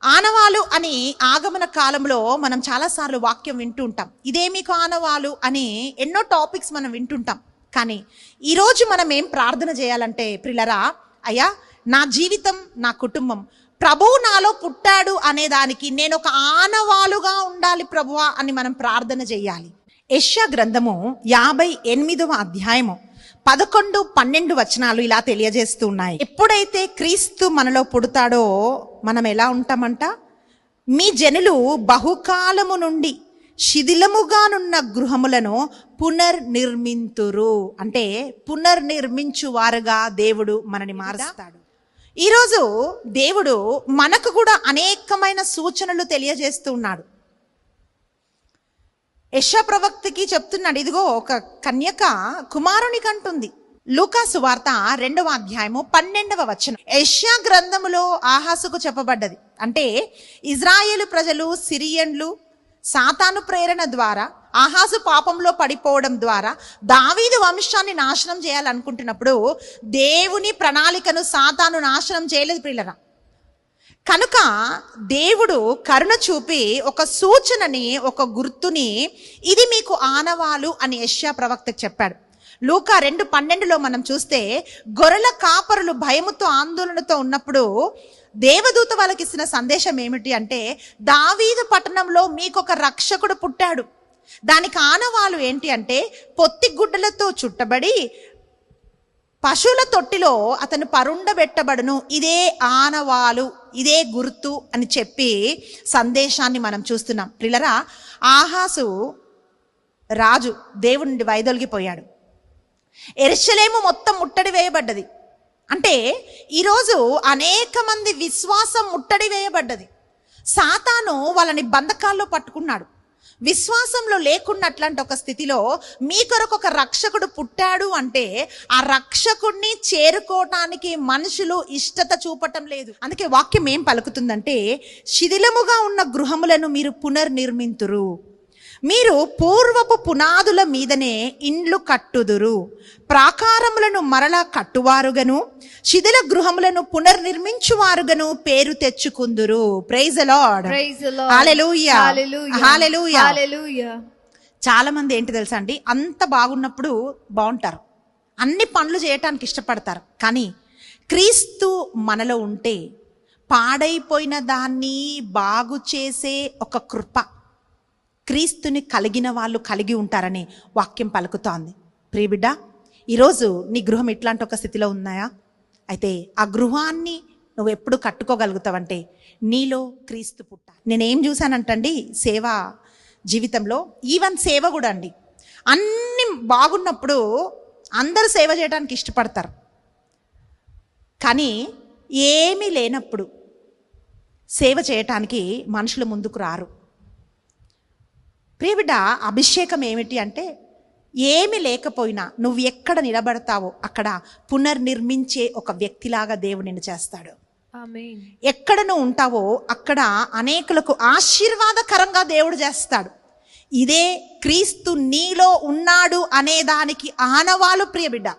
ఆనవాలు అని ఆగమన కాలంలో మనం చాలాసార్లు వాక్యం వింటూ ఉంటాం. ఇదే మీకు ఆనవాలు అని ఎన్నో టాపిక్స్ మనం వింటుంటాం. కానీ ఈరోజు మనం ఏం ప్రార్థన చేయాలంటే, ప్రిలరా, అయ్యా నా జీవితం, నా కుటుంబం ప్రభువు నాలో పుట్టాడు అనేదానికి నేను ఒక ఆనవాలుగా ఉండాలి ప్రభువా అని మనం ప్రార్థన చేయాలి. యెషయా గ్రంథము 58వ అధ్యాయము 11, 12 వచనాలు ఇలా తెలియజేస్తూ ఉన్నాయి. ఎప్పుడైతే క్రీస్తు మనలో పుడతాడో మనం ఎలా ఉంటామంట? మీ జనులు బహుకాలము నుండి శిథిలముగానున్న గృహములను పునర్నిర్మింతురు. అంటే పునర్నిర్మించువారుగా దేవుడు మనని మారుస్తాడు. ఈరోజు దేవుడు మనకు కూడా అనేకమైన సూచనలు తెలియజేస్తూ ఉన్నాడు. యెషయా ప్రవక్తకి చెప్తున్నాడు, ఇదిగో ఒక కన్యక కుమారుని కంటుంది. లూకా సువార్త 2వ అధ్యాయము 12వ వచనం. యెషయా గ్రంథములో ఆహాసుకు చెప్పబడ్డది. అంటే ఇజ్రాయేలు ప్రజలు సిరియన్లు సాతాను ప్రేరణ ద్వారా ఆహాసు పాపంలో పడిపోవడం ద్వారా దావీదు వంశాన్ని నాశనం చేయాలనుకుంటున్నప్పుడు దేవుని ప్రణాళికను సాతాను నాశనం చేయలేదు ప్రియులరా. కనుక దేవుడు కరుణ చూపి ఒక సూచనని, ఒక గుర్తుని, ఇది మీకు ఆనవాలు అని యెషయా ప్రవక్తకు చెప్పాడు. లూకా 2:12లో మనం చూస్తే, గొర్రెల కాపరులు భయముతో ఆందోళనతో ఉన్నప్పుడు దేవదూత వాళ్ళకి ఇచ్చిన సందేశం ఏమిటి అంటే, దావీదు పట్టణంలో మీకు ఒక రక్షకుడు పుట్టాడు. దానికి ఆనవాలు ఏంటి అంటే, పొత్తి గుడ్డలతో చుట్టబడి పశువుల తొట్టిలో అతను పరుండబెట్టబడును, ఇదే ఆనవాలు, ఇదే గుర్తు అని చెప్పి సందేశాన్ని మనం చూస్తున్నాం. ప్రియులరా, ఆహాసు రాజు దేవుడి నుండి వైదొలిగిపోయాడు. యెరూషలేము మొత్తం ముట్టడి వేయబడ్డది. అంటే ఈరోజు అనేక మంది విశ్వాసం ముట్టడి వేయబడ్డది. సాతాను వాళ్ళని బంధకాల్లో పట్టుకున్నాడు. విశ్వాసంలో లేకున్నట్లాంటి ఒక స్థితిలో మీ కొరకు ఒక రక్షకుడు పుట్టాడు అంటే ఆ రక్షకుడిని చేరుకోవటానికి మనుషులు ఇష్టత చూపటం లేదు. అందుకే వాక్యం ఏం పలుకుతుందంటే, శిథిలముగా ఉన్న గృహములను మీరు పునర్నిర్మింతురు, మీరు పూర్వపు పునాదుల మీదనే ఇండ్లు కట్టుదురు, ప్రాకారములను మరలా కట్టువారుగను శిథిల గృహములను పునర్నిర్మించువారుగను పేరు తెచ్చుకుందురు. Praise the lord. Hallelujah, hallelujah, hallelujah. చాలా మంది ఏంటి తెలుసా అండి, అంత బాగున్నప్పుడు బాగుంటారు, అన్ని పనులు చేయటానికి ఇష్టపడతారు. కానీ క్రీస్తు మనలో ఉంటే పాడైపోయిన దాన్ని బాగు చేసే ఒక కృప క్రీస్తుని కలిగిన వాళ్ళు కలిగి ఉంటారని వాక్యం పలుకుతోంది. ప్రియబిడ్డ, ఈరోజు నీ గృహం ఇట్లాంటి ఒక స్థితిలో ఉన్నాయా? అయితే ఆ గృహాన్ని నువ్వు ఎప్పుడు కట్టుకోగలుగుతావంటే నీలో క్రీస్తు పుట్టాలి. నేనేం చూశానంటండి సేవా జీవితంలో, ఈవెన్ సేవ కూడా అండి, అన్ని బాగున్నప్పుడు అందరూ సేవ చేయడానికి ఇష్టపడతారు. కానీ ఏమీ లేనప్పుడు సేవ చేయటానికి మనుషులు ముందుకు రారు. ప్రియబిడ్డ, అభిషేకం ఏమిటి అంటే, ఏమి లేకపోయినా నువ్వు ఎక్కడ నిలబడతావో అక్కడ పునర్నిర్మించే ఒక వ్యక్తిలాగా దేవుడు నిన్ను చేస్తాడు. ఆమేన్. ఎక్కడ నువ్వు ఉంటావో అక్కడ అనేకులకు ఆశీర్వాదకరంగా దేవుడు చేస్తాడు. ఇదే క్రీస్తు నీలో ఉన్నాడు అనేదానికి ఆనవాలు ప్రియబిడ్డ.